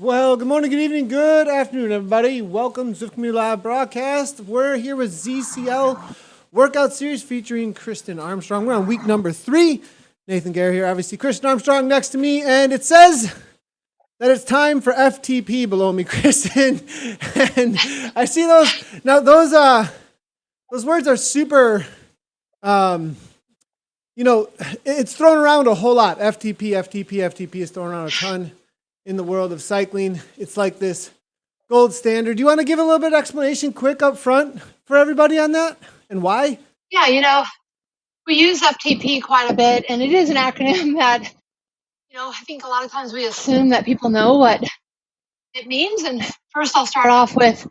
Well, good morning, good evening, good afternoon, everybody. Welcome to Zwift Community Lab broadcast. We're here with ZCL workout series featuring Kristin Armstrong. We're on week number 3. Nathan Gare here, obviously. Kristin Armstrong next to me, and it says that it's time for FTP below me, Kristin. And I see those. Now, those words are super, it's thrown around a whole lot. FTP is thrown around a ton in the world of cycling. It's like this gold standard. Do you want to give a little bit of explanation quick up front for everybody on that and why? Yeah, we use FTP quite a bit, and it is an acronym that, I think a lot of times we assume that people know what it means. And first I'll start off with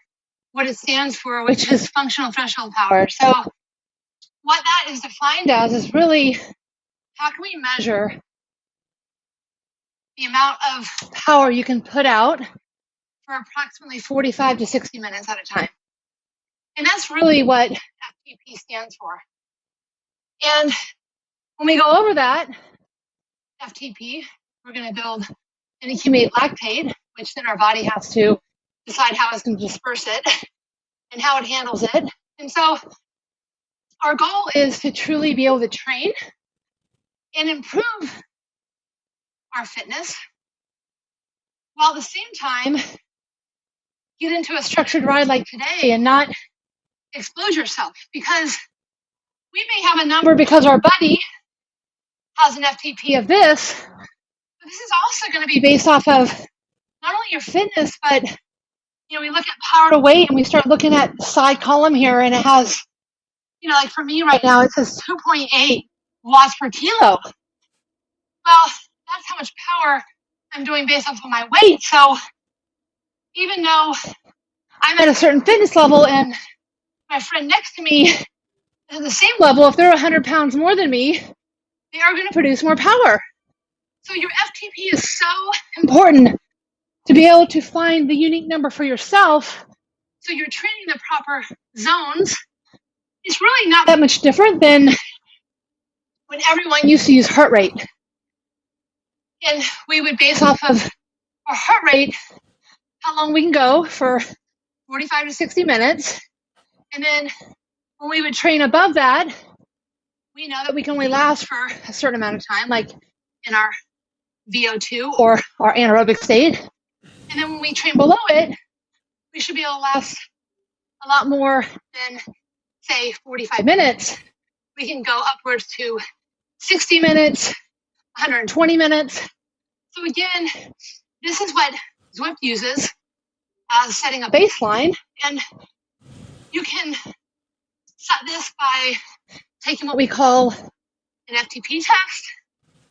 what it stands for, which is functional threshold power. So what that is defined as is really how can we measure the amount of power you can put out for approximately 45 to 60 minutes at a time. And that's really what FTP stands for. And when we go over that FTP, we're going to build and accumulate lactate, which then our body has to decide how it's going to disperse it and how it handles it. And so our goal is to truly be able to train and improve our fitness, while at the same time get into a structured ride like today and not explode yourself, because we may have a number because our buddy has an FTP of this, but this is also going to be based off of not only your fitness, but we look at power to weight and we start looking at the side column here, and it has, like for me right now, it says 2.8 watts per kilo. Well, that's how much power I'm doing based off of my weight. So even though I'm at a certain fitness level and my friend next to me is at the same level, if they're 100 pounds more than me, they are going to produce more power. So your FTP is so important to be able to find the unique number for yourself, so you're training the proper zones. It's really not that much different than when everyone used to use heart rate. And we would base off of our heart rate, how long we can go for 45 to 60 minutes. And then when we would train above that, we know that we can only last for a certain amount of time, like in our VO2 or our anaerobic state. And then when we train below it, we should be able to last a lot more than, say, 45 minutes. We can go upwards to 60 minutes, 120 minutes. So again, this is what Zwift uses as setting a baseline, and you can set this by taking what we call an FTP test.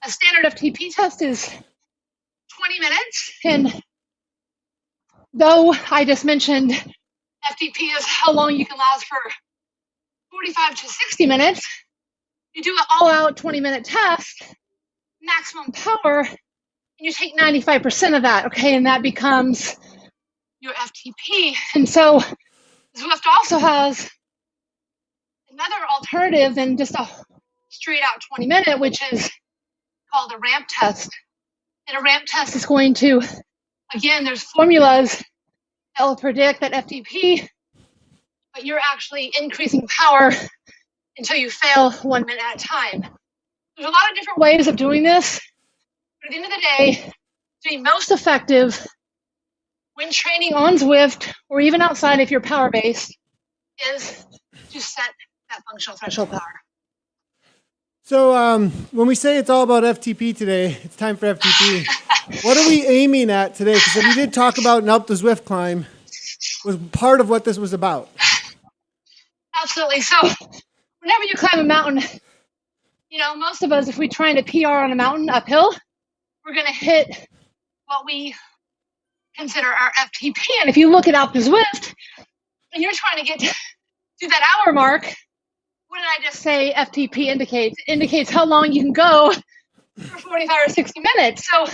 A standard FTP test is 20 minutes, and though I just mentioned FTP is how long you can last for 45 to 60 minutes, you do an all-out 20-minute test, maximum power, and you take 95% of that, okay? And that becomes your FTP. And so Zwift also has another alternative than just a straight-out 20-minute, which is called a ramp test. And a ramp test is going to, again, there's formulas that will predict that FTP, but you're actually increasing power until you fail 1 minute at a time. There's a lot of different ways of doing this, but at the end of the day, to be most effective when training on Zwift or even outside if you're power-based is to set that functional threshold power. So when we say it's all about FTP today, it's time for FTP. What are we aiming at today? Because we did talk about an Up the Zwift climb was part of what this was about. Absolutely. So whenever you climb a mountain, most of us, if we're trying to PR on a mountain uphill, we're going to hit what we consider our FTP. And if you look at Up the Zwift and you're trying to get to that hour mark, what did I just say FTP indicates? It indicates how long you can go for 45 or 60 minutes. So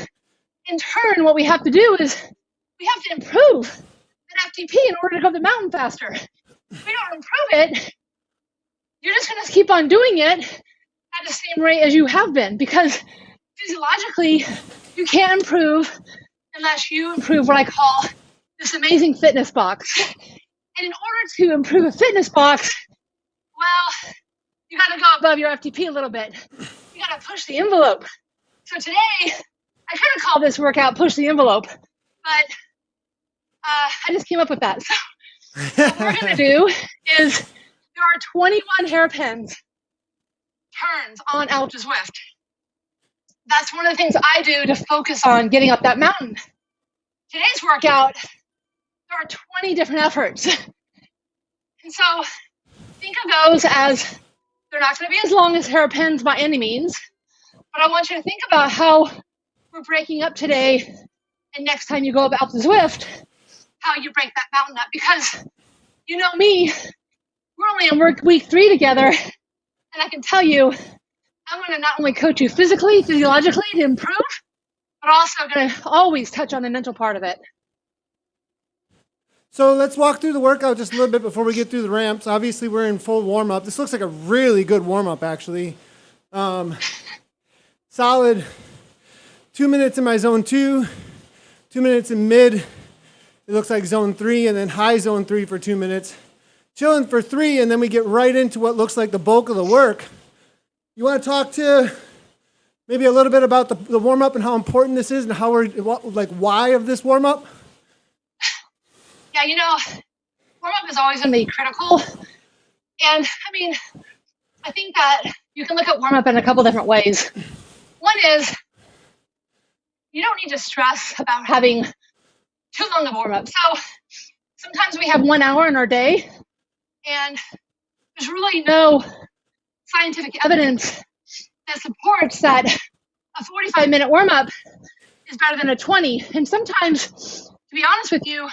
in turn, what we have to do is we have to improve that FTP in order to go up the mountain faster. If we don't improve it, you're just going to keep on doing it at the same rate as you have been, because physiologically, you can't improve unless you improve what I call this amazing fitness box. And in order to improve a fitness box, well, you got to go above your FTP a little bit. You got to push the envelope. So today, I kind of call this workout push the envelope, but I just came up with that. So what we're going to do is there are 21 hairpins turns on Alta Zwift. That's one of the things I do to focus on getting up that mountain. Today's workout, there are 20 different efforts. And so think of those as, they're not going to be as long as hairpins by any means, but I want you to think about how we're breaking up today, and next time you go up Alta Zwift, how you break that mountain up. Because you know me, we're only in week 3 together, and I can tell you, I'm going to not only coach you physically, physiologically to improve, but also going to always touch on the mental part of it. So let's walk through the workout just a little bit before we get through the ramps. Obviously, we're in full warm-up. This looks like a really good warm-up, actually. Solid 2 minutes in my zone 2, 2 minutes in mid. It looks like zone 3, and then high zone 3 for 2 minutes. Chilling for 3, and then we get right into what looks like the bulk of the work. You want to talk to maybe a little bit about the warm-up and how important this is and how why of this warm-up? Yeah, you know, warm-up is always going to be critical. And I mean, I think that you can look at warm-up in a couple different ways. One is, you don't need to stress about having too long of warm-up. So sometimes we have 1 hour in our day, and there's really no scientific evidence that supports that a 45-minute warm-up is better than a 20. And sometimes, to be honest with you,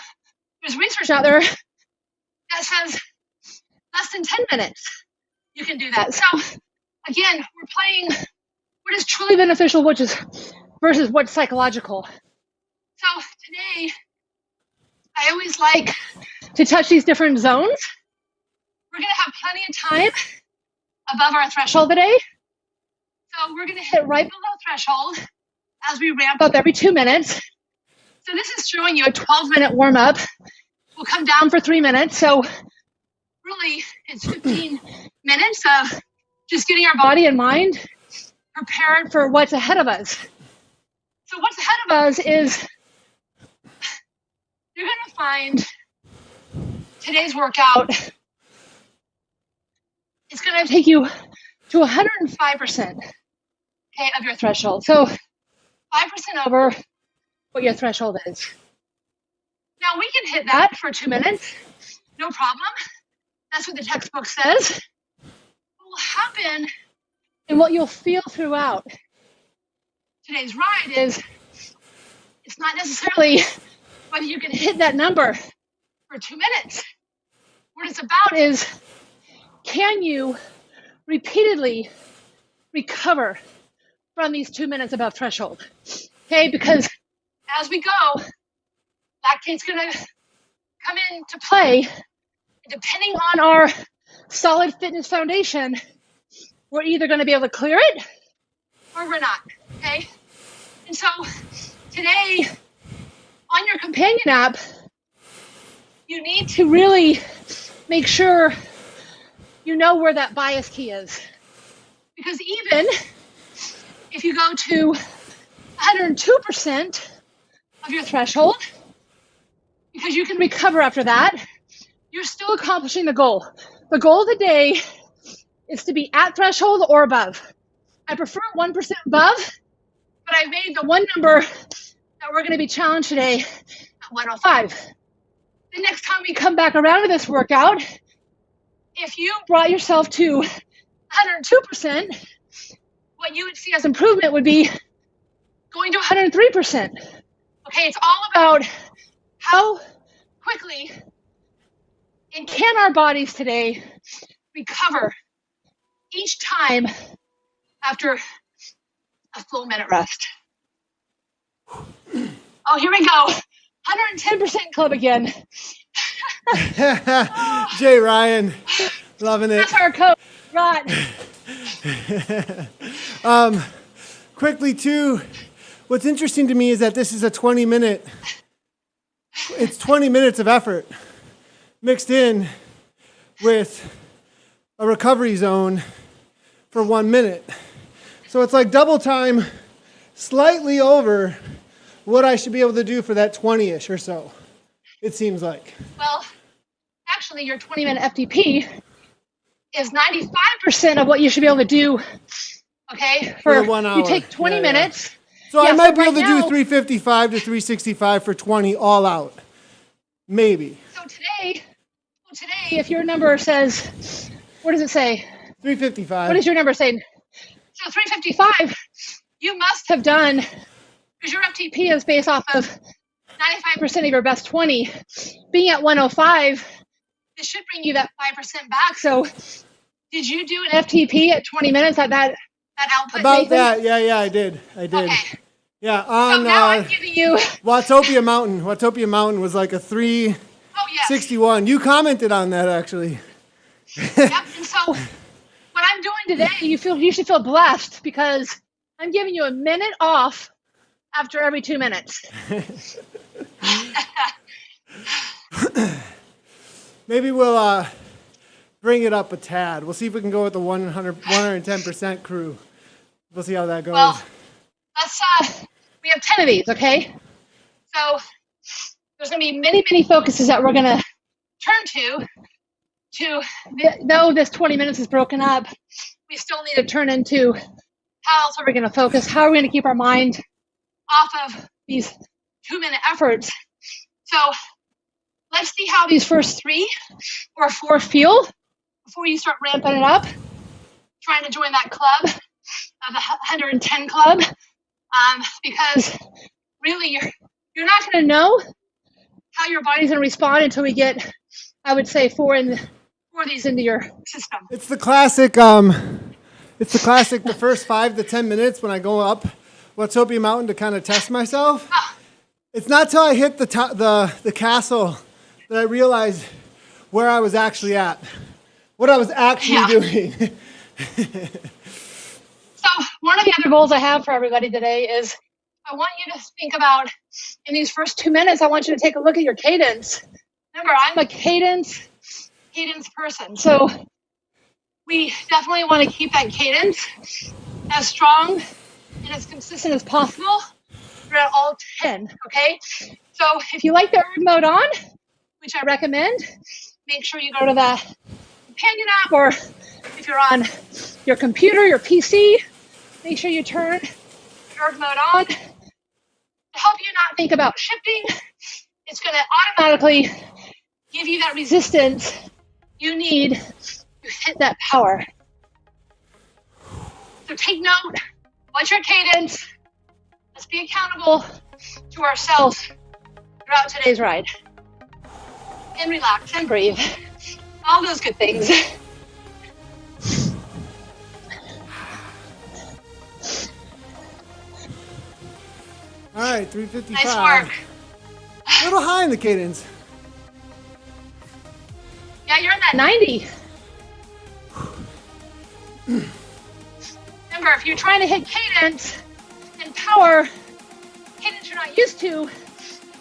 there's research out there that says less than 10 minutes you can do that. So again, we're playing what is truly beneficial, which is versus what's psychological. So today, I always like to touch these different zones. We're going to have plenty of time above our threshold today. So we're going to hit right below threshold as we ramp up every 2 minutes. So this is showing you a 12-minute warm-up. We'll come down for 3 minutes. So really, it's 15 minutes of just getting our body and mind prepared for what's ahead of us. So what's ahead of us is you're going to find today's workout, it's going to take you to 105%, okay, of your threshold. So 5% over what your threshold is. Now we can hit that for 2 minutes, no problem. That's what the textbook says. What will happen and what you'll feel throughout today's ride is it's not necessarily whether you can hit that number for 2 minutes. What it's about is, can you repeatedly recover from these 2 minutes above threshold? Okay, because as we go, lactate's going to come into play. And depending on our solid fitness foundation, we're either going to be able to clear it or we're not, okay? And so today, on your companion app, you need to really make sure you know where that bias key is. Because even if you go to 102% of your threshold, because you can recover after that, you're still accomplishing the goal. The goal of the day is to be at threshold or above. I prefer 1% above, but I made the one number that we're going to be challenged today at 105. The next time we come back around to this workout, if you brought yourself to 102%, what you would see as improvement would be going to 103%. Okay, it's all about how quickly and can our bodies today recover each time after a full minute rest. Oh, here we go. 110% club again. Jay Ryan, loving it. That's our coach, Rod. Quickly too, What's interesting to me is that this is a 20-minute, it's 20 minutes of effort mixed in with a recovery zone for 1 minute. So it's like double time, slightly over what I should be able to do for that 20-ish or so, it seems like. Well, actually, your 20-minute FTP is 95% of what you should be able to do, okay? For 1 hour. You take 20 minutes. So I might be able to now, do 355 to 365 for 20 all out. Maybe. So today, if your number says, what does it say? 355. What does your number say? So 355, you must have done, because your FTP is based off of 95% of your best 20. Being at 105, it should bring you that 5% back. So did you do an FTP at 20 minutes at that output? About Nathan? that, yeah, I did. Okay. Yeah, on So now I'm giving you... Watopia Mountain. Watopia Mountain was like a 361. You commented on that, actually. Yep, and so what I'm doing today, you should feel blessed because I'm giving you a minute off after every 2 minutes. Maybe we'll bring it up a tad. We'll see if we can go with the 110% crew. We'll see how that goes. Well, we have 10 of these, okay? So there's going to be many, many focuses that we're going to turn to, though this 20 minutes is broken up, we still need to turn into how else are we going to focus? How are we going to keep our mind off of these 2-minute efforts? So let's see how these first 3 or 4 feel before you start ramping it up, trying to join that club of the 110 club, because really you're not going to know how your body's going to respond until we get, I would say, 4 of these into your system. It's the classic, the first 5 to 10 minutes when I go up Watopia Mountain to kind of test myself. It's not till I hit the castle that I realized where I was actually at, what I was actually doing. So one of the other goals I have for everybody today is I want you to think about, in these first 2 minutes, I want you to take a look at your cadence. Remember, I'm a cadence person. So we definitely want to keep that cadence as strong and as consistent as possible throughout all 10, okay? So if you like the erg mode on, which I recommend, make sure you go to the companion app, or if you're on your computer, your PC, make sure you turn erg mode on to help you not think about shifting. It's going to automatically give you that resistance you need to hit that power. So take note, what's your cadence? Let's be accountable to ourselves throughout today's ride. And relax and breathe. All those good things. All right, 355. Nice work. A little high in the cadence. Yeah, you're in that 90. Remember, if you're trying to hit cadence and power, cadence you're not used to,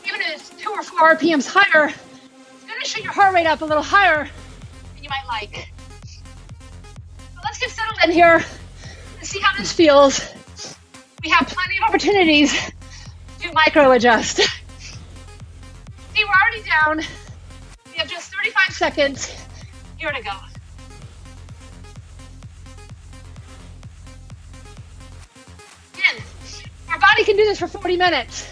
even if it's 2 or 4 RPMs higher, it's going to shoot your heart rate up a little higher than you might like. So let's get settled in here and see how this feels. We have plenty of opportunities to micro adjust. See, we're already down. We have just 35 seconds here to go. Again, our body can do this for 40 minutes.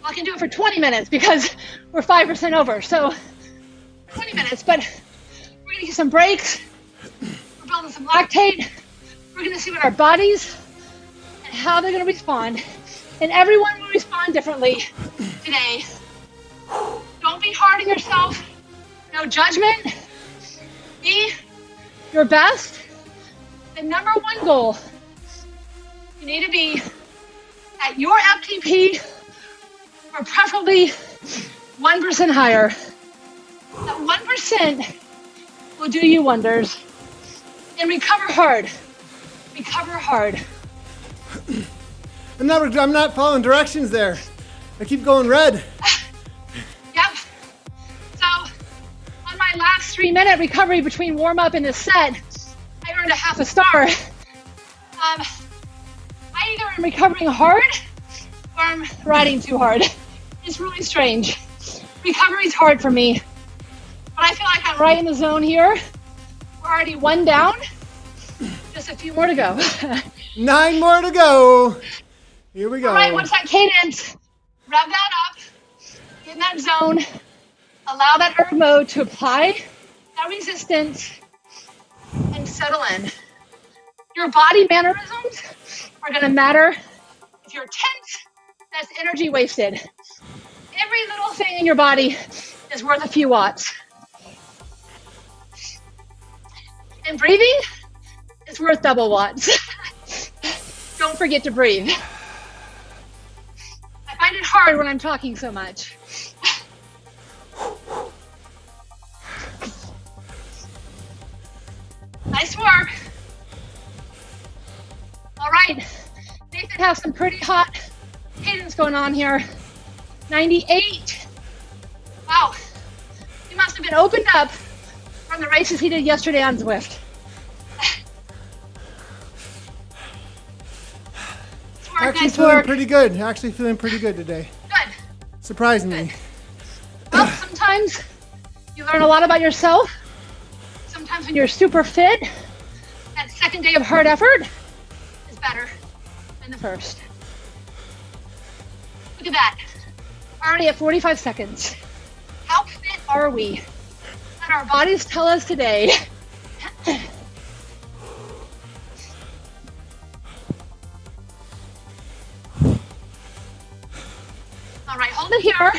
I can do it for 20 minutes because we're 5% over. So 20 minutes, but we're gonna get some breaks. We're building some lactate. We're gonna see what our bodies and how they're gonna respond. And everyone will respond differently today. Don't be hard on yourself. No judgment. Be your best. The number one goal, you need to be at your FTP or preferably 1% higher. That 1% will do you wonders. And recover hard. Recover hard. I'm not following directions there. I keep going red. Yep. So on my last 3-minute recovery between warm up and this set, I earned a half a star. I either am recovering hard or I'm riding too hard. It's really strange. Recovery's hard for me, but I feel like I'm right in the zone here. We're already 1 down. Just a few more to go. 9 more to go. Here we go. All right, what's that cadence? Rev that up. Get in that zone. Allow that erg mode to apply that resistance and settle in. Your body mannerisms are going to matter. If you're tense, that's energy wasted. Every little thing in your body is worth a few watts. And breathing is worth double watts. Don't forget to breathe. I find it hard when I'm talking so much. Nice work. All right, Nathan has some pretty hot cadence going on here. 98. Wow, he must have been opened up from the races he did yesterday on Zwift. Actually feeling pretty good. Actually feeling pretty good today. Good. Surprisingly. Good. Well, sometimes you learn a lot about yourself. Sometimes when you're super fit, that second day of hard effort is better than the first. Look at that. Already at 45 seconds. How fit are we? Let our bodies tell us today. All right, hold it here.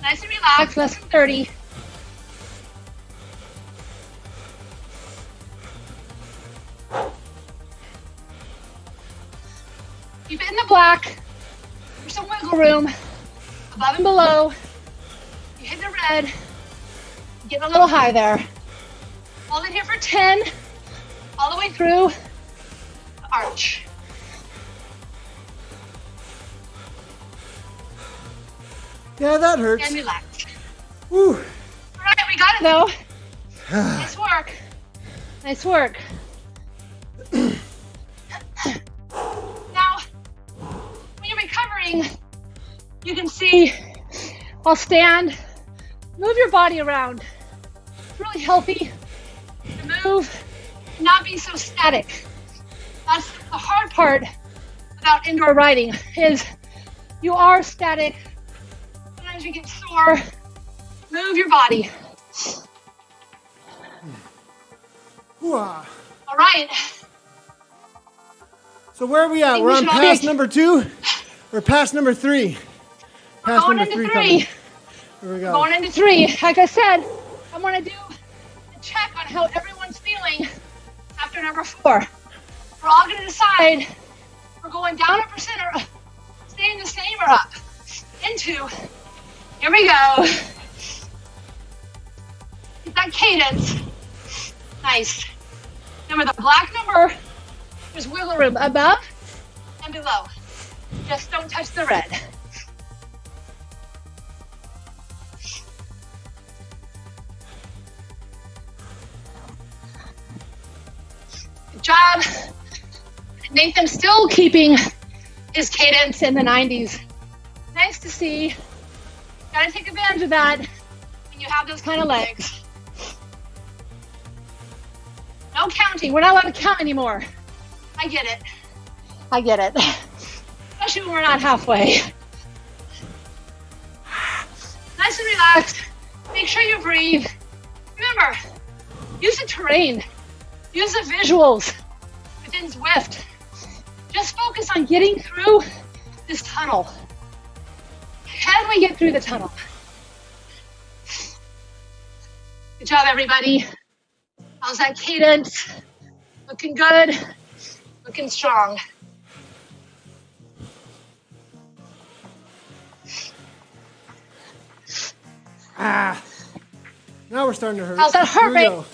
Nice and relaxed, less than 30. Keep it in the black. There's some wiggle room above and below. You hit the red. Get a little high there. Hold it here for 10. All the way through the arch. Yeah, that hurts. And relax. Woo. All right, we got it though. Nice work. Nice work. Now, when you're recovering, you can see, I'll stand, move your body around. It's really healthy to move, not be so static. That's the hard part about indoor riding, is you are static. Sometimes you get sore. Move your body. Hoo-ah. All right. So where are we at? We're on pass number 2 or pass number 3? We're Pass going number into 3 3. coming. Here we go. Going into 3. Like I said, I want to do a check on how everyone's feeling after number 4. We're all going to decide if we're going down a percent or staying the same or up. Into. Here we go. Get that cadence. Nice. Remember the black number, there's wiggle room above and below. Just don't touch the red. Good job. Nathan's still keeping his cadence in the 90s. Nice to see. Gotta take advantage of that when you have those kind of legs. No counting. We're not allowed to count anymore. I get it. I get it. Especially when we're not halfway. Nice and relaxed. Make sure you breathe. Remember, use the terrain. Use the visuals within Zwift. Just focus on getting through this tunnel. Can we get through the tunnel? Good job, everybody. How's that cadence? Looking good, looking strong. Now we're starting to hurt. How's that heart Here we rate? go.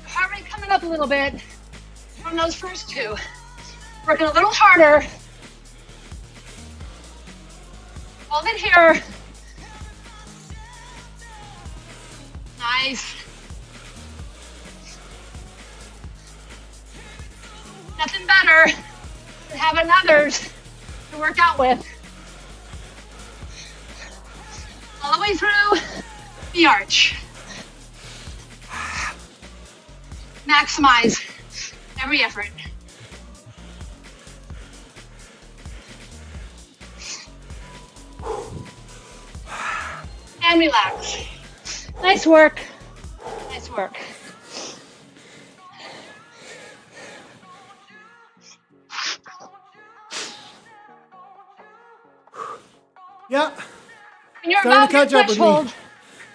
Heart rate coming up a little bit from those first two. Working a little harder. Hold it here. Nice. Nothing better than having others to work out with. All the way through the arch. Maximize every effort. And relax. Nice work. Nice work. Yeah, When you're starting above to catch your up with threshold, me.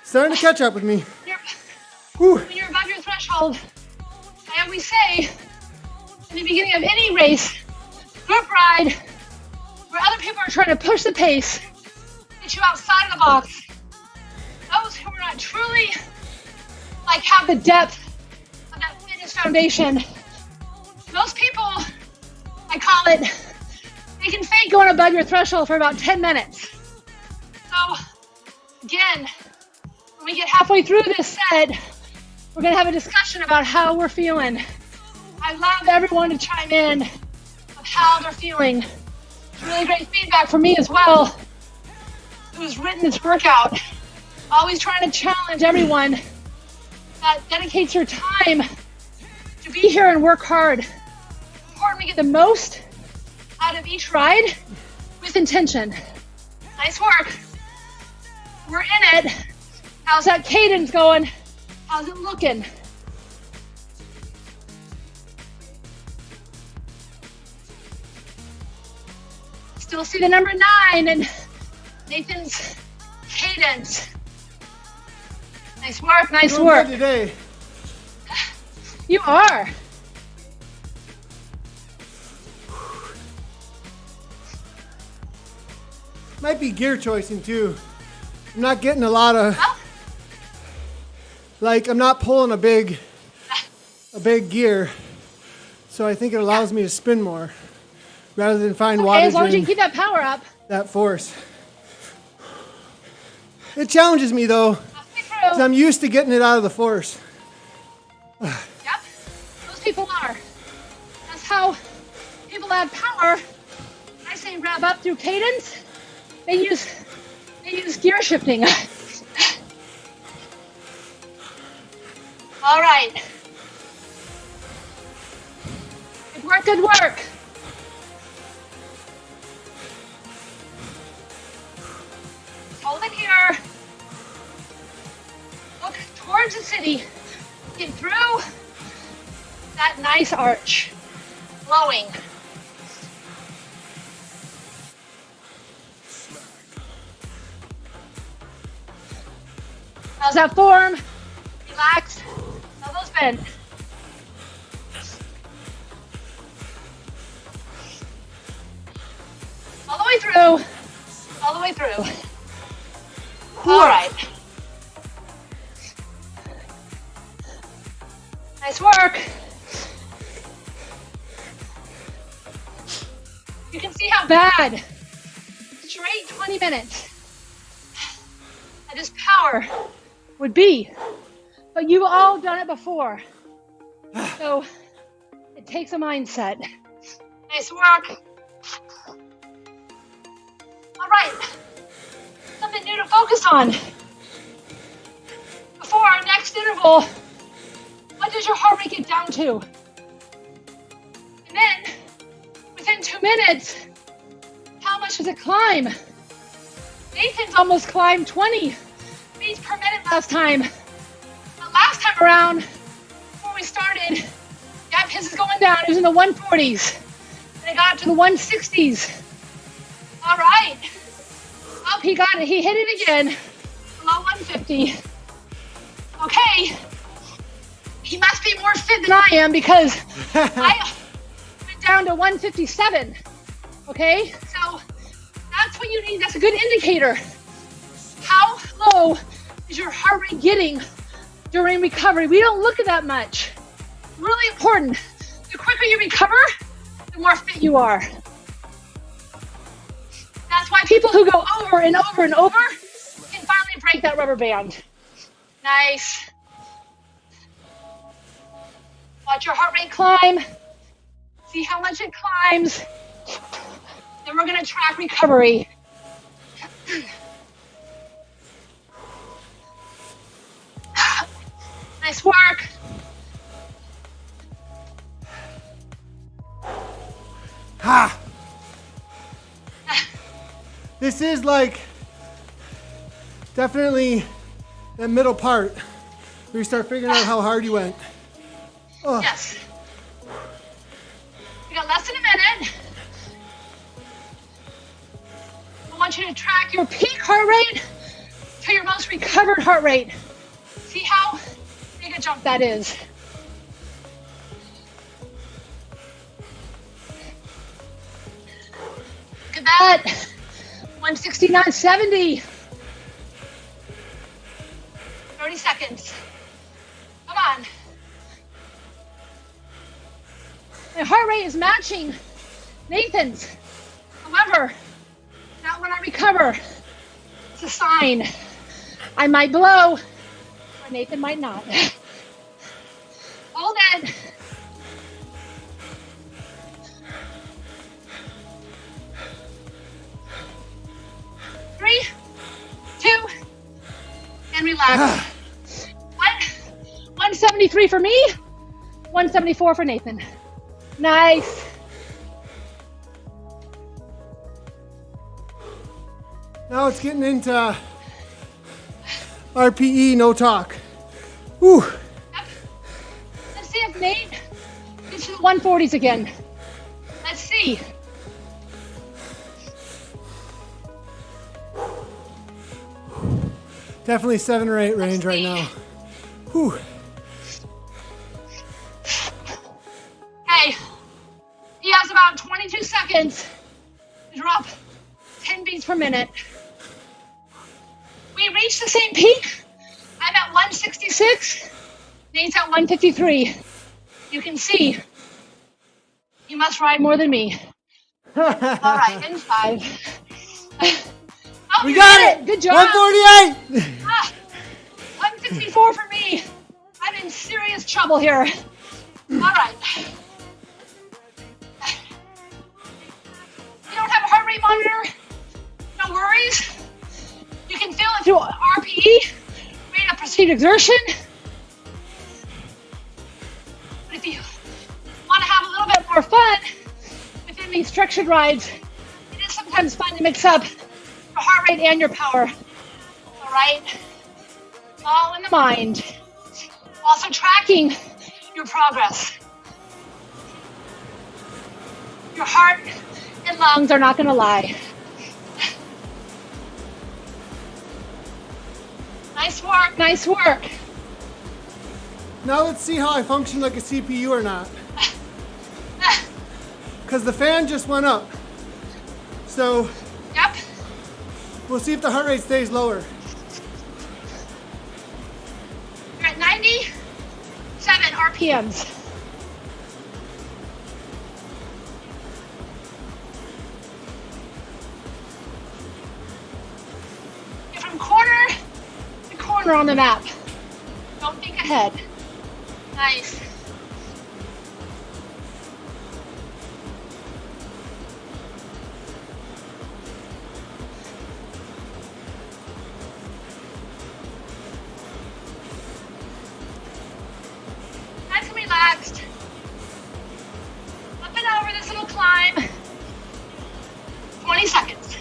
Starting to catch up with me. When you're above your threshold, I always say in the beginning of any race, group ride, where other people are trying to push the pace, get you outside of the box. Those who are not truly have the depth of that fitness foundation, those people, I call it, they can fake going above your threshold for about 10 minutes. So again, when we get halfway through this set, we're gonna have a discussion about how we're feeling. I love everyone to chime in of how they're feeling. It's really great feedback for me as well, who's written this workout. Always trying to challenge everyone that dedicates your time to be here and work hard. It's important we get the most out of each ride with intention. Nice work. We're in it. How's that cadence going? How's it looking? Still see the number 9 and Nathan's cadence. Nice work, nice Doing work. good today. You are. Might be gear choicing too. I'm not getting a lot of, I'm not pulling a big gear. So I think it allows me to spin more rather than find Okay, as long as you wattage keep that power up. that force. It challenges me though, because I'm used to getting it out of the force. Yep, most people are. That's how people add power. When I say rev up through cadence, they use gear shifting. All right. Good work, good work. Hold it here. Look towards the city. Get through that nice arch. Flowing. How's that form? Relax. Elbows bent. All the way through. All the way through. All right. Nice work. You can see how bad straight 20 minutes at this power would be, but you've all done it before. So it takes a mindset. Nice work. All right, something new to focus on. Before our next interval, what does your heart rate get down to? And then, within 2 minutes, how much does it climb? Nathan's almost climbed 20 beats per minute last time. But last time around, before we started, yeah, his is going down. It was in the 140s. And it got to the 160s. All right. Oh, he got it. He hit it again. Below 150. Okay. He must be more fit than I am because I went down to 157. Okay? So that's what you need. That's a good indicator. How low is your heart rate getting during recovery. We don't look at that much. Really important. The quicker you recover, the more fit you are. That's why people who go over and over and over can finally break that rubber band. Nice. Watch your heart rate climb. See how much it climbs. Then we're going to track recovery. Nice work. Ha! This is like definitely that middle part where you start figuring out how hard you went. Oh. Yes. We got less than a minute. I want you to track your peak heart rate to your most recovered heart rate. See how big a jump that is. Look at that. 169.70. 30 seconds. Come on. My heart rate is matching Nathan's. However, not when I recover. It's a sign. I might blow, or Nathan might not. Hold it. Three, two, and relax. 173 for me, 174 for Nathan. Nice. Now it's getting into RPE, no talk. Whew. Yep. Let's see if Nate gets to the 140s again. Let's see. Definitely 7 or 8 range right now. Whew. Hey, he has about 22 seconds to drop 10 beats per minute. We reached the same peak. I'm at 166. Nate's at 153. You can see you must ride more than me. All right, in 5. Oh, We got it! Good job. 148! 164 for me. I'm in serious trouble here. All right. You don't have a heart rate monitor? No worries. You can feel it through RPE, rate of perceived exertion. But if you want to have a little bit more fun within these structured rides, it is sometimes fun to mix up your heart rate and your power. All right? All in the mind. Also tracking your progress. Your heart and lungs are not going to lie. Nice work, nice work. Now let's see how I function like a CPU or not. Because the fan just went up. So Yep. we'll see if the heart rate stays lower. You're at 97 RPMs. You're from corner to corner on the map. Don't think ahead. Nice. Nice and relaxed. Up and over this little climb. 20 seconds.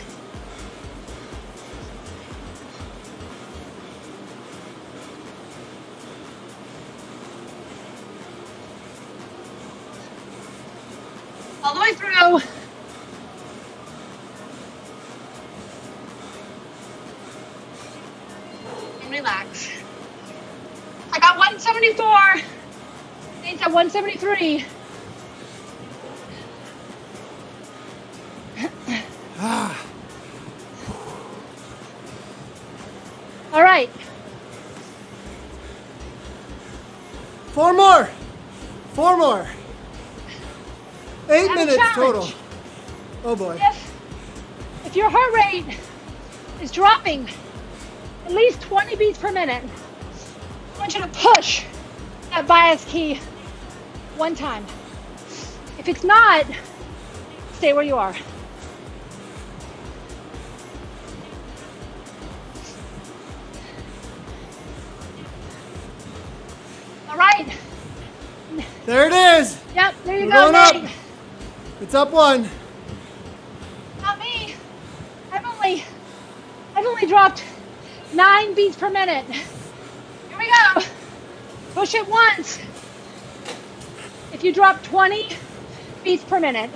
All the way through. And relax. I got 174. Nate's at 173. All right. 4 more. 4 more. 8 Have a minutes challenge. total. Oh boy. If your heart rate is dropping at least 20 beats per minute, I want you to push that bias key 1 time. If it's not, stay where you are. All right. There it is. Yep, there you We're go, going up. Nate. It's up 1. Not me. I've only dropped 9 beats per minute. Here we go. Push it once. If you drop 20 beats per minute.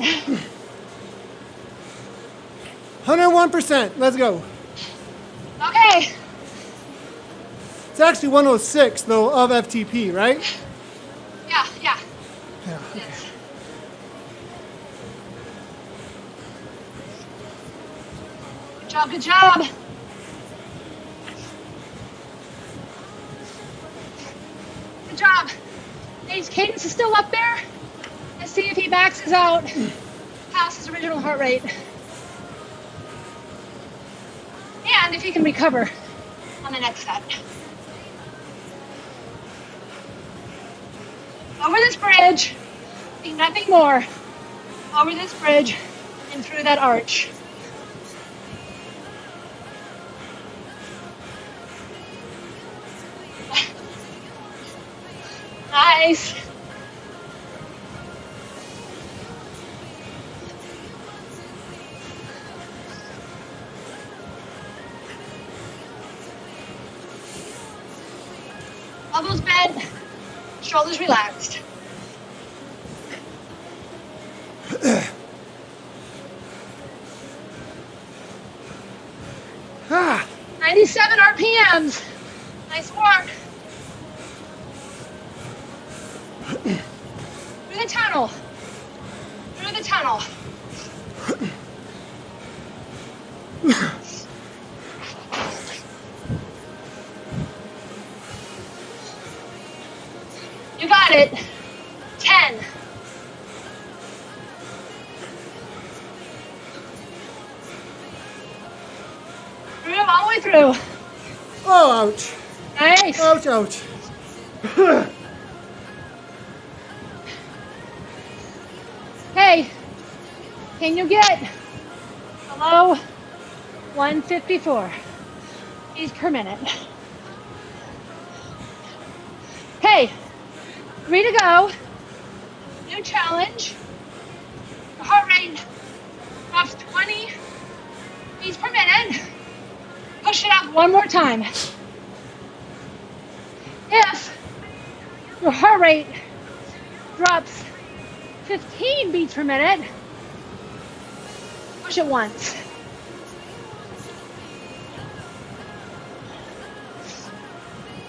101%. Let's go. Okay. It's actually 106 though of FTP, right? Yeah. Yeah. Yes. Good job. Good job. Nate's cadence is still up there. Let's see if he maxes out past his original heart rate. And if he can recover on the next set. Over this bridge, see nothing more. Over this bridge and through that arch. Nice. Elbows bent, shoulders relaxed. Ah. 97 RPMs. Nice work. Through the tunnel. Through the tunnel. You got it. 10. Through, all the way through. Oh, ouch. Nice. Ouch, ouch. Hey, can you get below 154 beats per minute? Okay, 3 to go. New challenge. The heart rate drops 20 beats per minute. Push it up 1 more time. If your heart rate drops 15 beats per minute, push it once.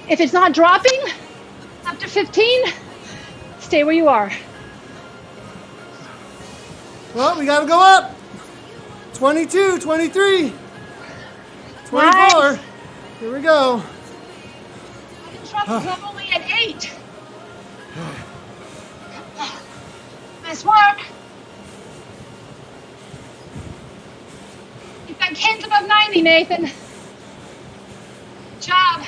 If it's not dropping up to 15, stay where you are. Well, we got to go up. 22, 23, 24. Nice. Here we go. I'm only at 8. Nice work. You've got kids above 90, Nathan. Good job.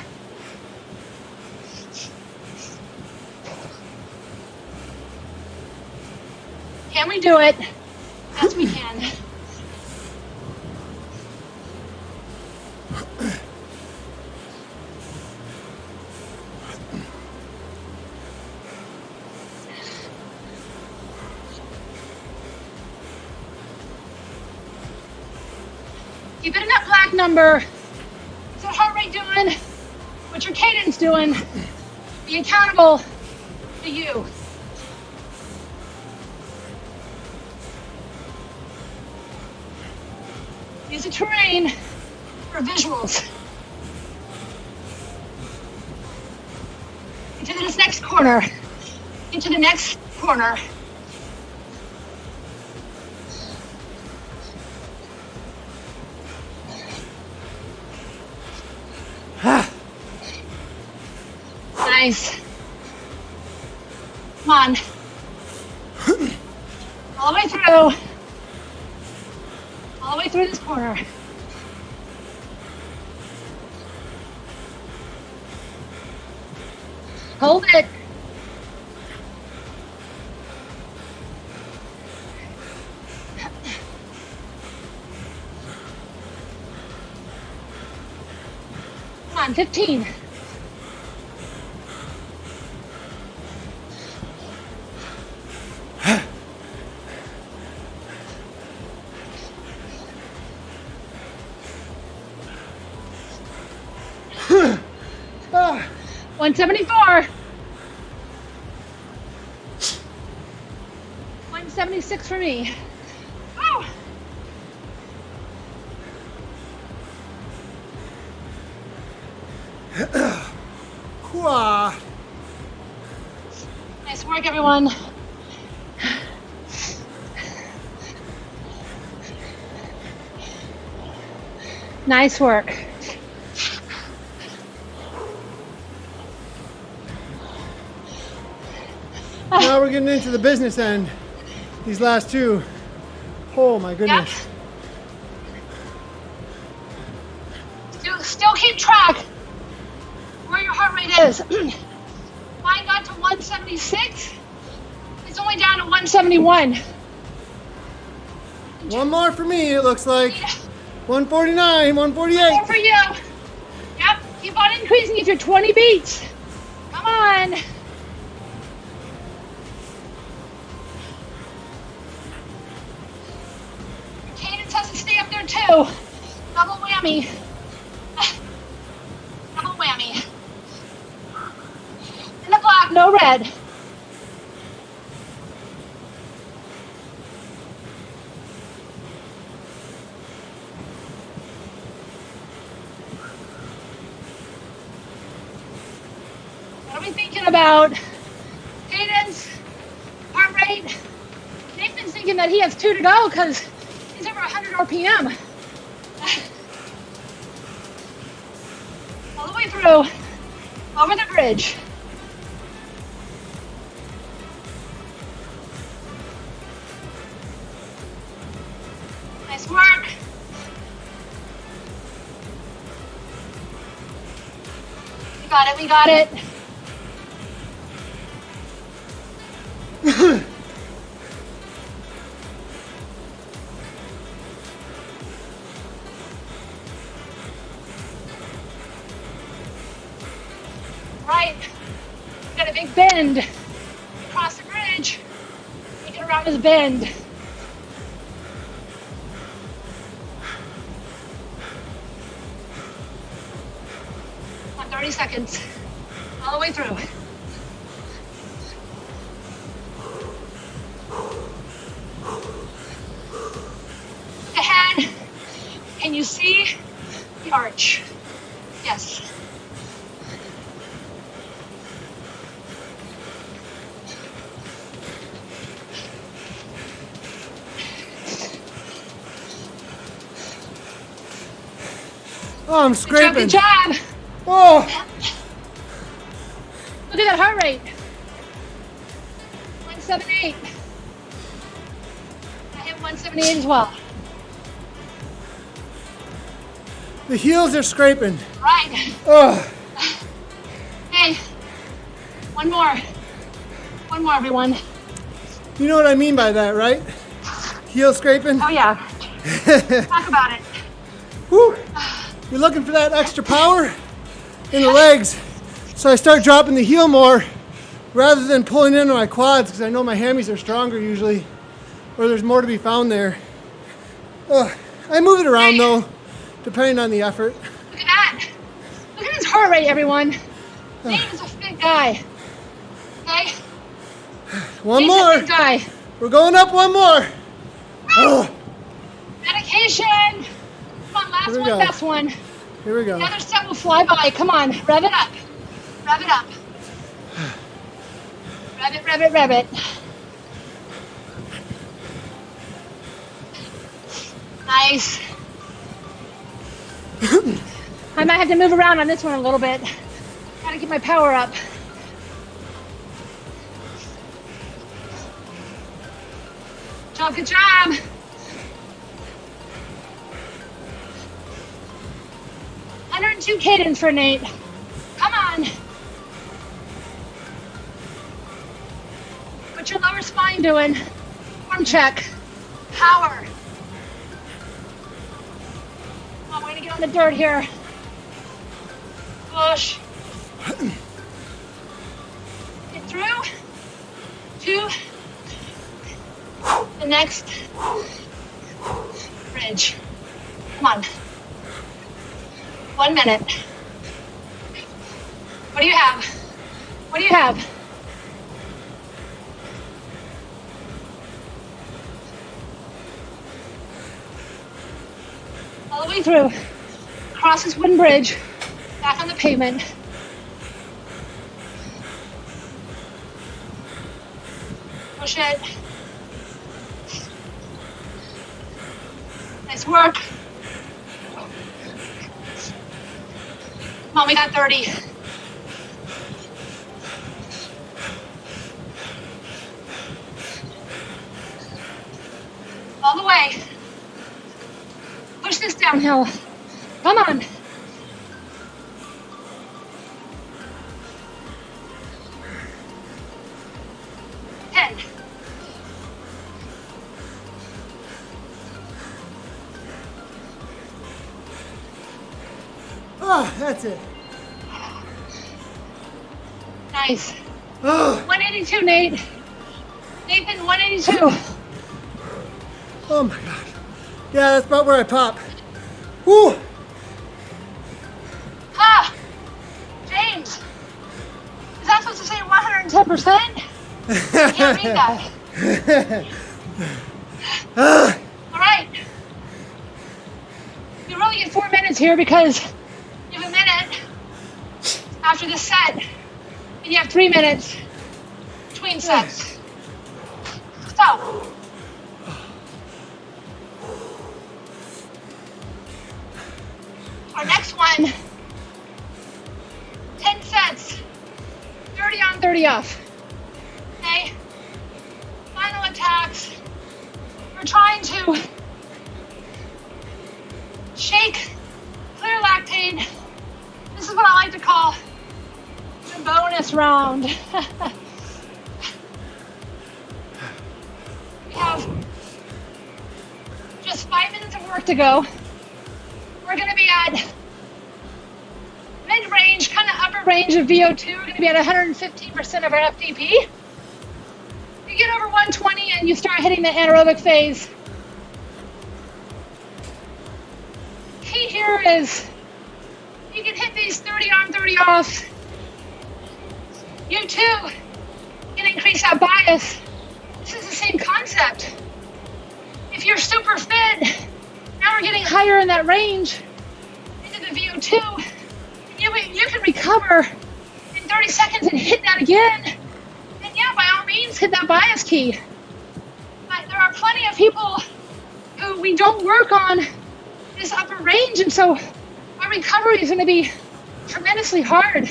Can we do it? Yes, we can. Keep it in that black number. What's your heart rate doing? What's your cadence doing? Be accountable to you. Use the terrain for visuals. Into this next corner. Into the next corner. Nice. on. All the way through. All the way through this corner. Hold it. Come on, 15. Ah. 174. 176 for me. Woo. Hua. Nice work, everyone. Nice work. Now we're getting into the business end. These last two. Oh my goodness. Yep. Still keep track where your heart rate is. Mine got to 176. It's only down to 171. One more for me, it looks like. 149, 148. More for you. Yep. Keep on increasing if you're 20 beats. Come on. Cadence has to stay up there too. Double whammy. Double whammy. In the black, no red. What are we thinking about? Cadence, heart rate. Nathan's thinking that he has 2 to go because he's over 100 RPM. All the way through, over the bridge. Nice work. We got it, we got it. Right, we got a big bend. Cross the bridge, make it around this bend. On 30 seconds, all the way through. Look ahead, can you see the arch? Yes. Oh, I'm scraping. Good job. Oh, Look at that heart rate. 178. I hit 178 as well. the heels are scraping. Right. Oh, Hey, one more. One more, everyone. you know what I mean by that, right? Heel scraping. Oh, yeah. Talk about it. Whew. You're looking for that extra power in the legs. So I start dropping the heel more rather than pulling into my quads because I know my hammies are stronger usually, or there's more to be found there. I move it around though, depending on the effort. Look at that. Look at his heart rate, everyone. Nathan's a fit guy. Okay? One Nathan's more. a fit guy. We're going up one more. Oh, Medication. Come on, last Here we one, go. best one. here we go. The other set will fly by. Come on, rev it up. Rev it up. Rev it, rev it, rev it. Nice. I might have to move around on this one a little bit. Gotta get my power up. Good job. Two cadence for Nate. Come on. What's your lower spine doing? Arm check. Power. Come on, way to get on the dirt here. Push. Get through. 2. The next bridge. Come on. 1 minute. What do you have? What do you have? All the way through. Across this wooden bridge. Back on the pavement. Push it. Nice work. Come on, we got 30. All the way. Push this downhill. Come on. Oh, that's it. Nice. Oh, 182, Nate. Nathan, 182. oh my God. Yeah, that's about where I pop. Woo! Ah! James, is that supposed to say 110%? I can't read that. All right. You really get 4 minutes here because you have a minute after this set, and you have 3 minutes between sets. So, our next one, 10 sets, 30 on, 30 off. Okay? Final attacks. We're trying to shake, clear lactate. This is what I like to call the bonus round. We have just 5 minutes of work to go. We're going to be at mid-range, kind of upper range of VO2. We're going to be at 115% of our FTP. You get over 120 and you start hitting the anaerobic phase. Key here is you can hit these 30 on, 30 off. You too can increase that bias. This is the same concept. If you're super fit, now we're getting higher in that range into the VO2. You can recover in 30 seconds and hit that again. And yeah, by all means, hit that bias key. But there are plenty of people who we don't work on this upper range, and so our recovery is going to be tremendously hard.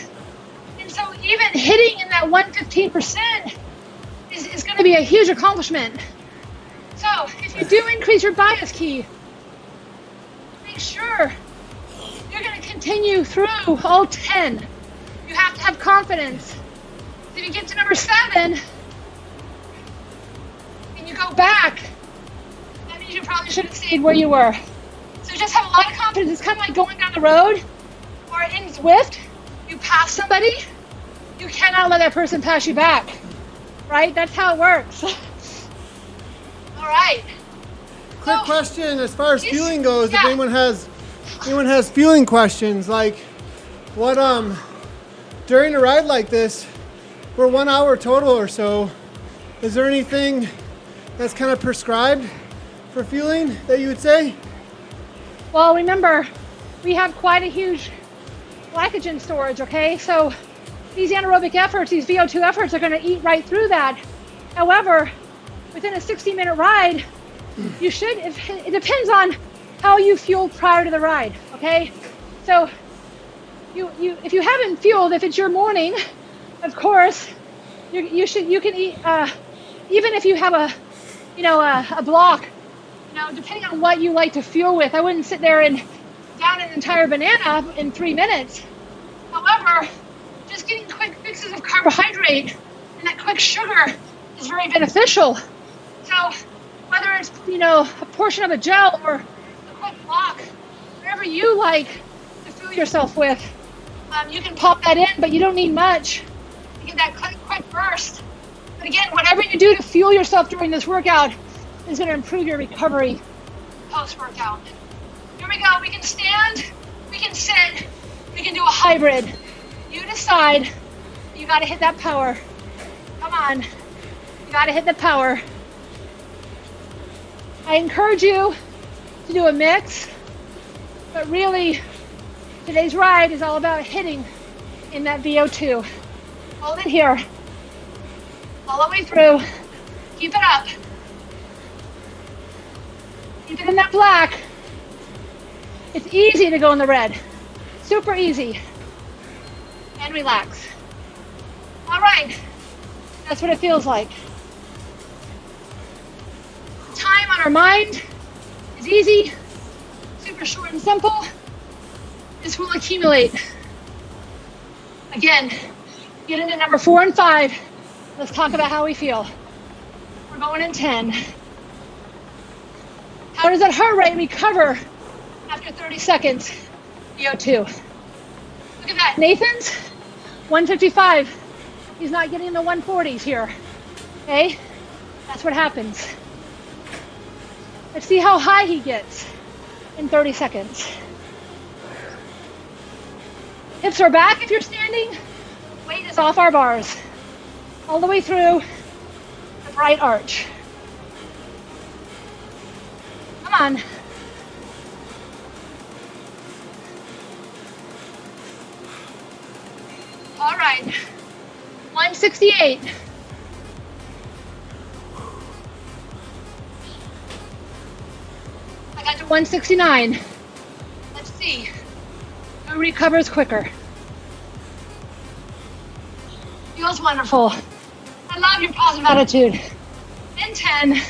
And so even hitting in that 115% is going to be a huge accomplishment. So if you do increase your bias key, make sure you're going to continue through all 10. You have to have confidence. If you get to number 7 and you go back, that means you probably should have stayed where you were. So just have a lot of confidence. It's kind of like going down the road or in Zwift. You pass somebody, you cannot let that person pass you back, right? That's how it works. All right. Quick question as far as fueling goes, yeah. if anyone has fueling questions, like what during a ride like this, for 1 hour total or so, is there anything that's kind of prescribed for fueling that you would say? Well, remember, we have quite a huge glycogen storage, okay? So these anaerobic efforts, these VO2 efforts are going to eat right through that. However, within a 60-minute ride, you should, it depends on how you fueled prior to the ride, okay? So if you haven't fueled, if it's your morning, of course, you can eat, even if you have a block, depending on what you like to fuel with. I wouldn't sit there and down an entire banana in 3 minutes. However, just getting quick fixes of carbohydrate and that quick sugar is very beneficial. So whether it's, a portion of a gel or a quick block, whatever you like to fuel yourself with, you can pop that in, but you don't need much to get that quick burst. But again, whatever you do to fuel yourself during this workout is going to improve your recovery post-workout. Here we go. We can stand, we can sit, we can do a hybrid. You decide. You got to hit that power. Come on. You got to hit the power. I encourage you to do a mix, but really today's ride is all about hitting in that VO2. Hold it here. All the way through. Keep it up. Keep it in that black. It's easy to go in the red. Super easy. And relax. All right. That's what it feels like. The time on our mind is easy, super short and simple. This will accumulate. Again, get into number 4 and 5. Let's talk about how we feel. We're going in 10. How does that heart rate recover after 30 seconds? VO2. Look at that. Nathan's 155. He's not getting the 140s here. Okay? That's what happens. Let's see how high he gets in 30 seconds. Hips are back if you're standing. Weight is off our bars. All the way through the bright arch. Come on. All right. 168. I got to 169. Let's see who recovers quicker. Feels wonderful. I love your positive attitude. In 10.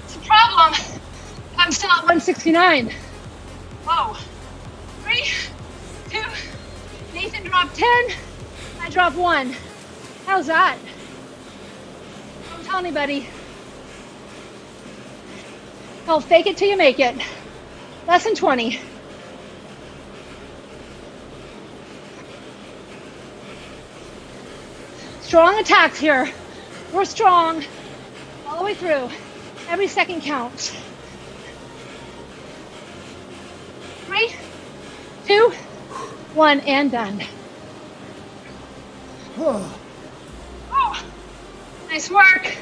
It's a problem if I'm still at 169. Whoa. 3, 2, Nathan dropped 10. I dropped 1. How's that? Don't tell anybody. I'll fake it till you make it. Less than 20. Strong attacks here. We're strong all the way through. Every second counts. 3, 2, 1, and done. Oh, nice work.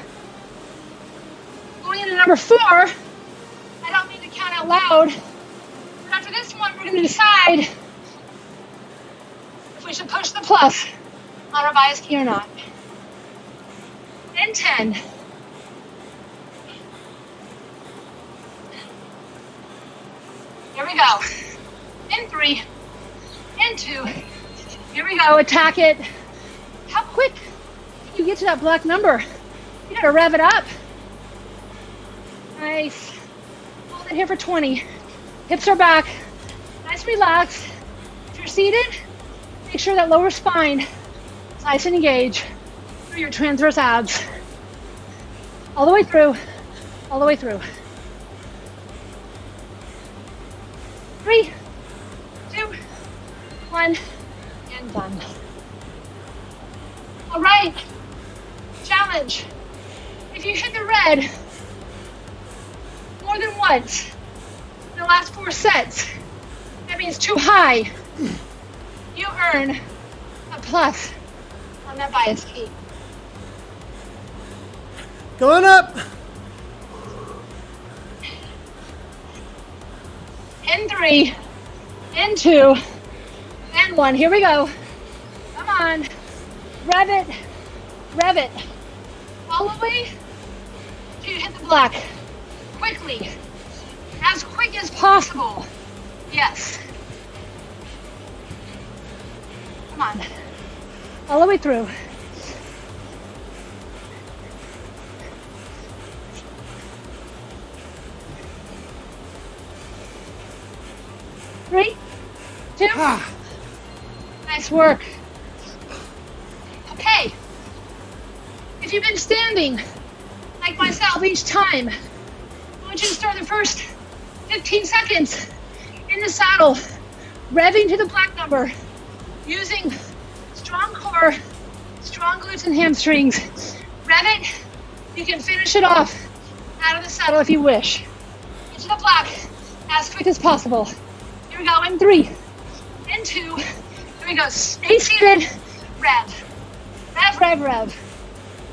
Going into number 4. I don't mean to count out loud, but after this one, we're going to decide if we should push the plus on our bias key or not. In 10. Here we go. In 3. In 2. Here we go. Attack it. How quick can you get to that black number? You gotta rev it up. Nice. Hold it here for 20. Hips are back. Nice relax. If you're seated, make sure that lower spine is nice and engaged through your transverse abs. All the way through. All the way through. 3, 2, 1, and done. All right, challenge. If you hit the red more than once in the last 4 sets, that means too high. You earn a plus on that bias key. Going up. In 3, in 2, and 1. Here we go. Come on. Rev it. Rev it. All the way till you hit the black. Quickly. As quick as possible. Yes. Come on. All the way through. 3, 2. Nice work. Okay. If you've been standing, like myself, each time, I want you to start the first 15 seconds in the saddle, revving to the black number, using strong core, strong glutes and hamstrings. Rev it. You can finish it off out of the saddle if you wish. Into the black as quick as possible. Here we go in 3, in 2. Here we go. Stay seated. Rev. Rev, rev, rev.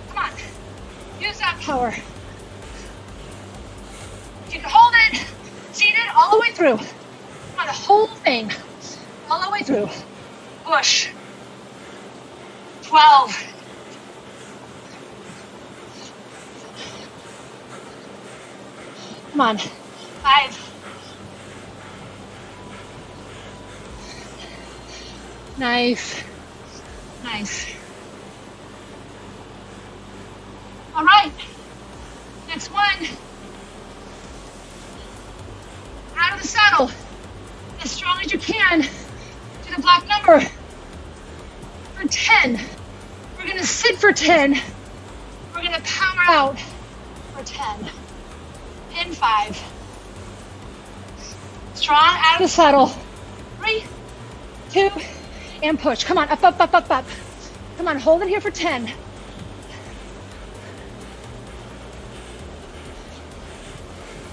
Come on. Use that power. You can hold it seated all the way through. Come on, the whole thing. All the way through. Push. 12. Come on. 5. Nice. Nice. All right. Next one. Out of the saddle. As strong as you can to the black number. For 10. We're going to sit for 10. We're going to power out for 10. In 5. Strong out of the saddle. 3, 2, and push. Come on, up, up, up, up, up. Come on, hold it here for 10.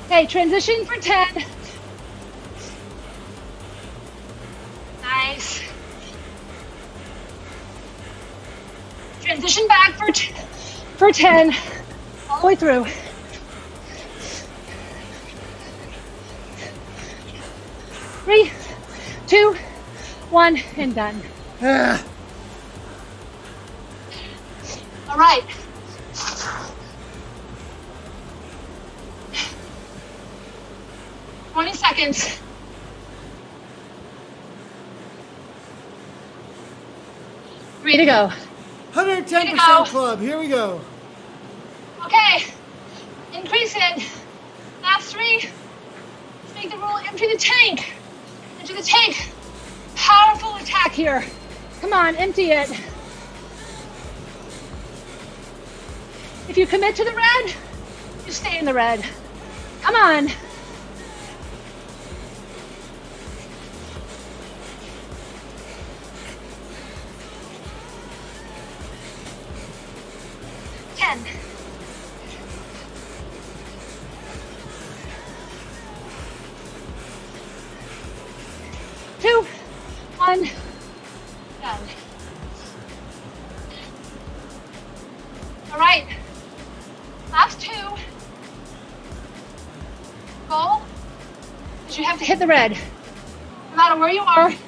Okay, transition for 10. Nice. Transition back for 10. All the way through. 3, 2, 1, and done. All right. Twenty seconds. Three to go. 110% club. Here we go. Okay. Increase it. Last 3. Let's make the roll empty the tank. Into the tank. Powerful attack here. Come on, empty it. If you commit to the red, you stay in the red. Come on. Two, 1, done. All right, last 2. Goal is you have to hit the red. No matter where you are, if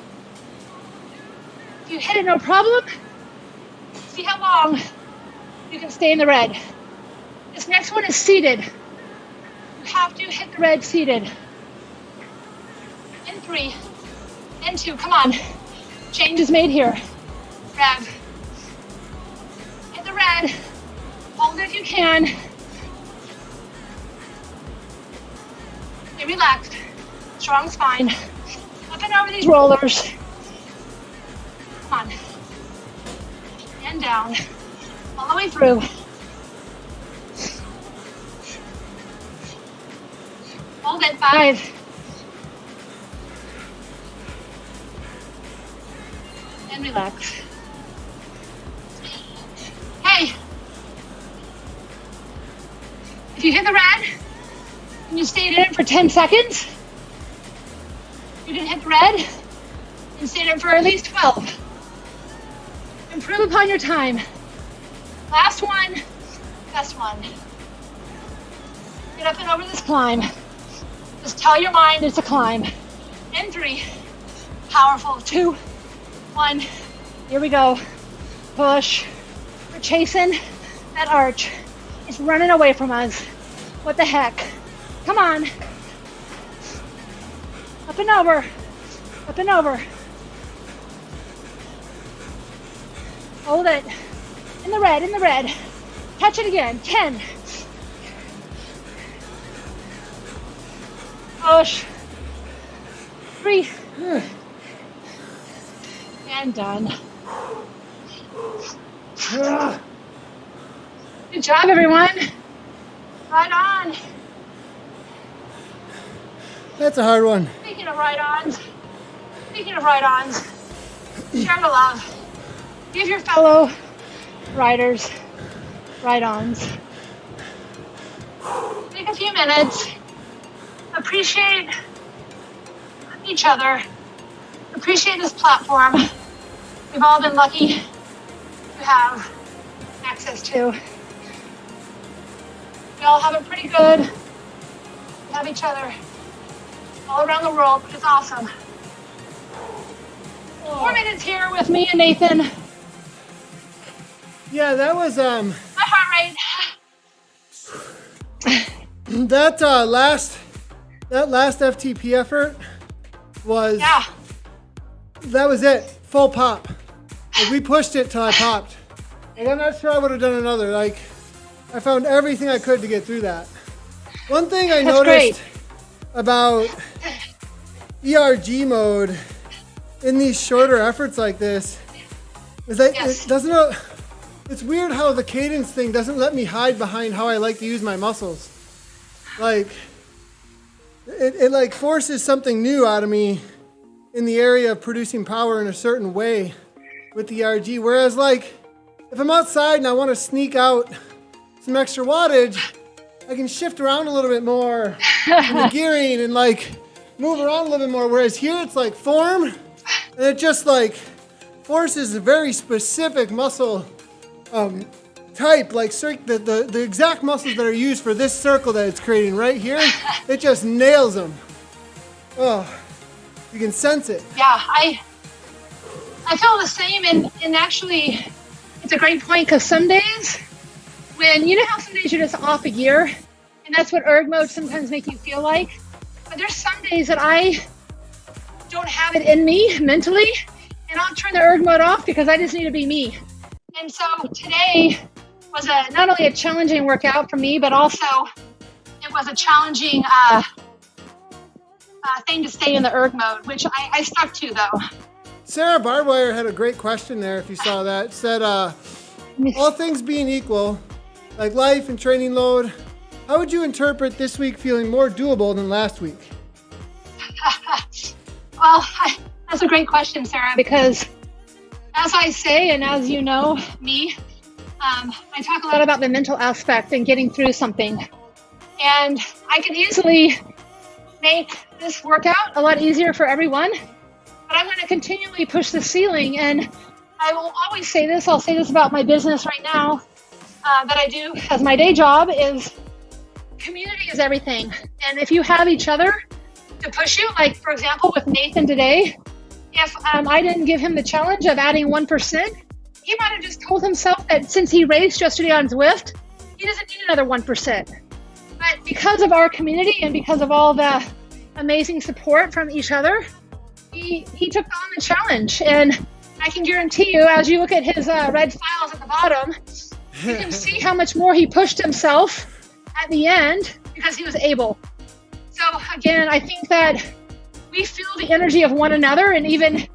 you hit it, no problem. See how long you can stay in the red. This next one is seated. You have to hit the red seated. In 3, in 2, come on. Change is made here. Rev. Hit the red. Hold it if you can. Stay relaxed. Strong spine. Up and over these rollers. Come on. And down. All the way through. Hold it. 5. And relax. Hey. If you hit the red and you stayed in it for 10 seconds, you can hit the red and stay in it for at least 12. Improve upon your time. Last one, best one. Get up and over this climb. Just tell your mind it's a climb. In 3, powerful. 2, 1, here we go. Push. We're chasing that arch. It's running away from us. What the heck? Come on. Up and over. Up and over. Hold it. In the red, in the red. Touch it again. 10. Push. 3, And done. Good job, everyone. Right on. That's a hard one. Speaking of right-ons, share the love. Give your fellow riders right-ons. Take a few minutes. Appreciate each other. Appreciate this platform we've all been lucky to have access to. We all have it pretty good. We have each other all around the world, which is awesome. 4 minutes here with me and Nathan. Yeah, that was My heart rate. that last FTP effort was that was it, full pop. Like, we pushed it till I popped. And I'm not sure I would have done another. Like, I found everything I could to get through that. One thing I noticed about ERG mode in these shorter efforts like this is that it doesn't. It's weird how the cadence thing doesn't let me hide behind how I like to use my muscles. Like, it like forces something new out of me in the area of producing power in a certain way with the ERG. Whereas, like, if I'm outside and I want to sneak out some extra wattage, I can shift around a little bit more in the gearing and like move around a little bit more. Whereas here it's like form, and it just like forces a very specific muscle type, like the exact muscles that are used for this circle that it's creating right here. It just nails them. Oh, you can sense it. Yeah, I feel the same, and actually, it's a great point because some days, when you know how some days you're just off a gear, and that's what erg mode sometimes make you feel like. But there's some days that I don't have it in me mentally, and I'll turn the erg mode off because I just need to be me. And so today was not only a challenging workout for me, but also it was a challenging thing to stay in the erg mode, which I stuck to though. Sarah Barbwire had a great question there, if you saw that. It said, all things being equal, like life and training load, how would you interpret this week feeling more doable than last week? Well, that's a great question, Sarah, because as I say, and as you know me, I talk a lot about the mental aspect and getting through something. And I can easily make this workout a lot easier for everyone, but I'm going to continually push the ceiling. And I will always say this, I'll say this about my business right now, that I do as my day job is community is everything. And if you have each other to push you, like for example, with Nathan today, if I didn't give him the challenge of adding 1%, he might have just told himself that since he raced yesterday on Zwift, he doesn't need another 1%. But because of our community and because of all the amazing support from each other, he took on the challenge. And I can guarantee you, as you look at his red files at the bottom, you can see how much more he pushed himself at the end because he was able. So again, I think that we feel the energy of one another. And even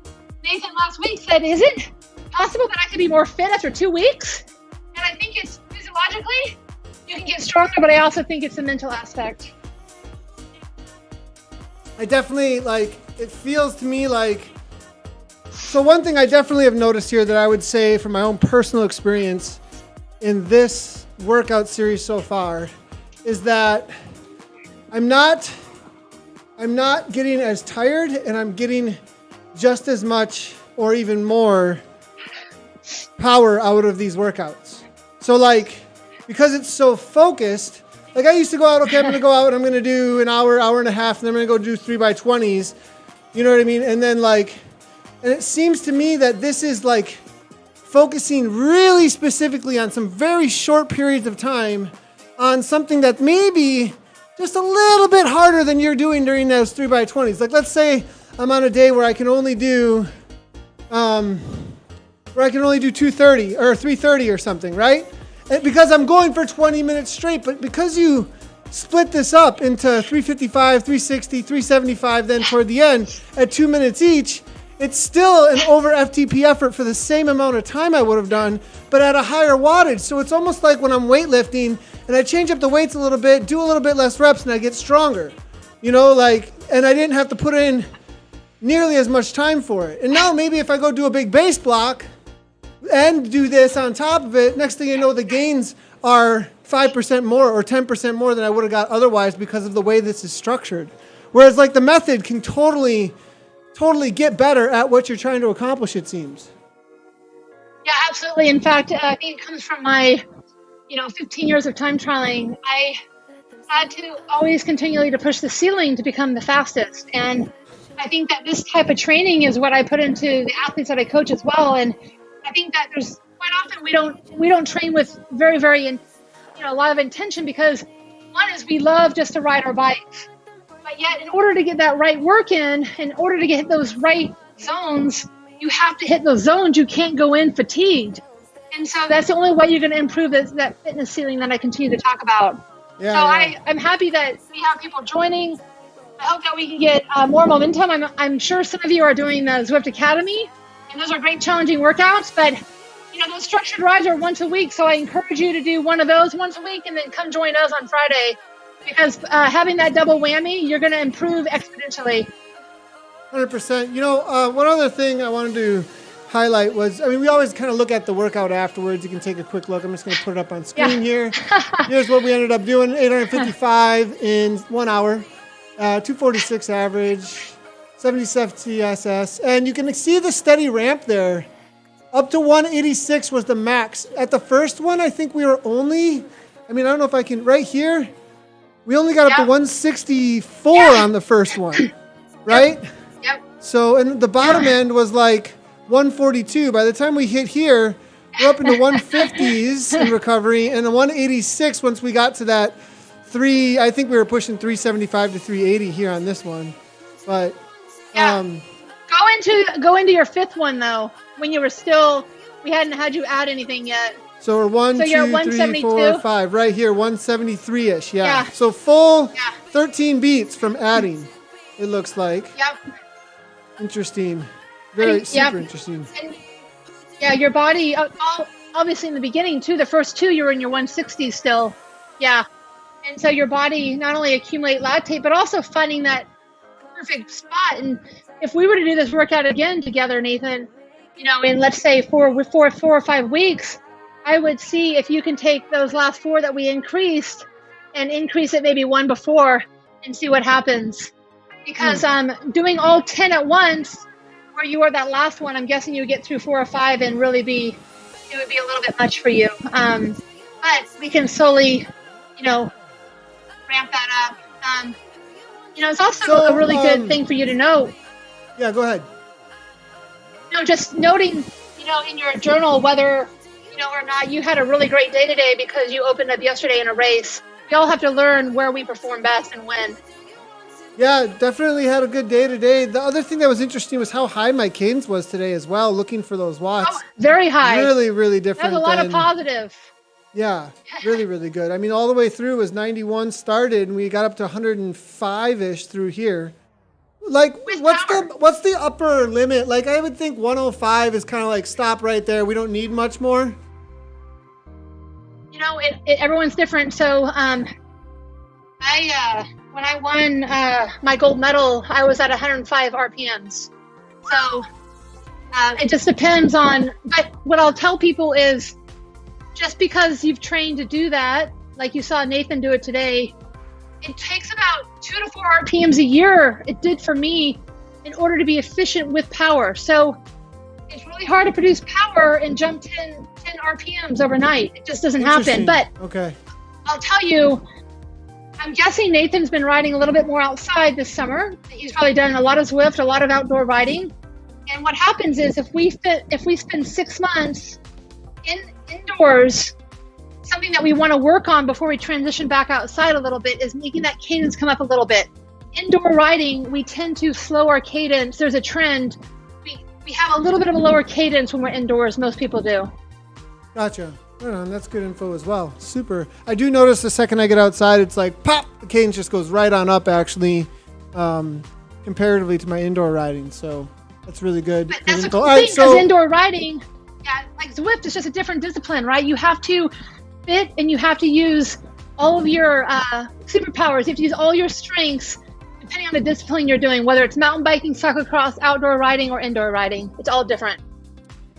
Nathan last week said, is it possible that I could be more fit after 2 weeks? And I think it's physiologically, you can get stronger, but I also think it's the mental aspect. I definitely, it feels to me like, so one thing I definitely have noticed here that I would say from my own personal experience in this workout series so far is that I'm not getting as tired, and I'm getting just as much or even more power out of these workouts. So because it's so focused, I used to go out, okay, I'm going to go out and I'm going to do an hour, hour and a half, and then I'm going to go do 3x20s. You know what I mean? And then and it seems to me that this is focusing really specifically on some very short periods of time on something that may be just a little bit harder than you're doing during those 3x20s. Let's say I'm on a day where I can only do 230 or 330 or something, right? And because I'm going for 20 minutes straight, but because you split this up into 355, 360, 375, then toward the end at 2 minutes each, it's still an over FTP effort for the same amount of time I would have done, but at a higher wattage. So it's almost like when I'm weightlifting and I change up the weights a little bit, do a little bit less reps, and I get stronger. And I didn't have to put in nearly as much time for it. And now maybe if I go do a big base block and do this on top of it, next thing you know, the gains are 5% more or 10% more than I would have got otherwise because of the way this is structured. Whereas like the method can totally get better at what you're trying to accomplish, it seems. Yeah, absolutely. In fact, I think it comes from my, 15 years of time trialing. I had to always continually to push the ceiling to become the fastest. And I think that this type of training is what I put into the athletes that I coach as well. And I think that there's quite often we don't train with very, very, a lot of intention, because one is we love just to ride our bikes. But yet, in order to get that right work in order to get those right zones, you have to hit those zones. You can't go in fatigued. And so that's the only way you're going to improve that fitness ceiling that I continue to talk about. Yeah, so yeah. I'm happy that we have people joining. I hope that we can get more momentum. I'm sure some of you are doing the Zwift Academy, and those are great challenging workouts, but those structured rides are once a week. So I encourage you to do one of those once a week and then come join us on Friday, because having that double whammy, you're going to improve exponentially. 100%. One other thing I wanted to highlight was, we always kind of look at the workout afterwards. You can take a quick look. I'm just going to put it up on screen here. Here's what we ended up doing: 855 in 1 hour, 246 average, 77 TSS. And you can see the steady ramp there. Up to 186 was the max. At the first one, I think we were only, I don't know if I can, right here, we only got up to 164 on the first one, right? Yep. So, and the bottom end was like 142. By the time we hit here, we're up into 150s in recovery, and a 186 once we got to that I think we were pushing 375 to 380 here on this one. But go into your fifth one though, when you were still, we hadn't had you add anything yet. So we're 1, 2, 3, 4, 5. Right here, 173-ish. Yeah. So full 13 beats from adding, it looks like. Yep. Interesting. Very super interesting. And, your body, obviously in the beginning too, the first two, you were in your 160s still. Yeah. And so your body not only accumulate lactate, but also finding that perfect spot. And if we were to do this workout again together, Nathan, in let's say four or 5 weeks, I would see if you can take those last 4 that we increased and increase it maybe 1 before and see what happens. Because doing all 10 at once, where you were that last one, I'm guessing you would get through 4 or 5 and really it would be a little bit much for you. But we can slowly, ramp that up. It's also a really good thing for you to know. Yeah, go ahead. Just noting, in your journal whether, or not you had a really great day today because you opened up yesterday in a race. We all have to learn where we perform best and when. Yeah, definitely had a good day today. The other thing that was interesting was how high my cadence was today as well, looking for those watts. Oh, very high. Really, really different. That's a lot of positive. Yeah, really, really good. All the way through was 91 started, and we got up to 105-ish through here. Like, what's the upper limit? Like, I would think 105 is kind of like stop right there. We don't need much more. Everyone's different. So, when I won my gold medal, I was at 105 RPMs. So, it just depends on. But what I'll tell people is, just because you've trained to do that, like you saw Nathan do it today, it takes about 2 to 4 RPMs a year. It did for me in order to be efficient with power. So it's really hard to produce power and jump 10 RPMs overnight. It just doesn't happen. But okay, I'll tell you, I'm guessing Nathan's been riding a little bit more outside this summer. He's probably done a lot of Zwift, a lot of outdoor riding. And what happens is if we spend 6 months indoors, something that we want to work on before we transition back outside a little bit is making that cadence come up a little bit. Indoor riding, we tend to slow our cadence. There's a trend. We have a little bit of a lower cadence when we're indoors. Most people do. Gotcha. Right on, that's good info as well. Super. I do notice the second I get outside, it's like pop, the cadence just goes right on up actually, comparatively to my indoor riding. So that's really good. But Good that's the info. cool All right, thing, so because indoor riding, like Zwift, is just a different discipline, right? You have to fit and you have to use all of your superpowers. You have to use all your strengths depending on the discipline you're doing, whether it's mountain biking, cyclocross, outdoor riding, or indoor riding. It's all different.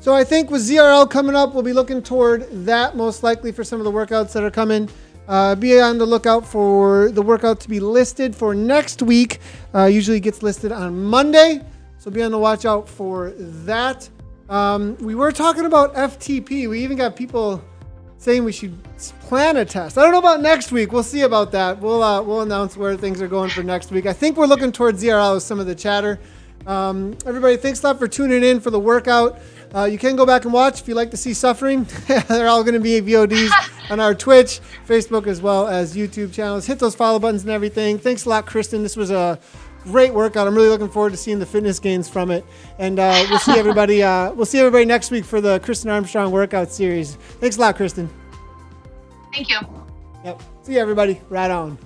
So I think with ZRL coming up, we'll be looking toward that most likely for some of the workouts that are coming. Be on the lookout for the workout to be listed for next week. Usually gets listed on Monday, so be on the watch out for that. We were talking about FTP. We even got people saying we should plan a test. I don't know about next week. We'll see about that. We'll announce where things are going for next week. I think we're looking towards ZRL with some of the chatter. Everybody, thanks a lot for tuning in for the workout. You can go back and watch if you like to see suffering. They're all going to be VODs on our Twitch, Facebook, as well as YouTube channels. Hit those follow buttons and everything. Thanks a lot, Kristin. This was a great workout. I'm really looking forward to seeing the fitness gains from it. And we'll see everybody. We'll see everybody next week for the Kristin Armstrong workout series. Thanks a lot, Kristin. Thank you. Yep. See you, everybody. Right on.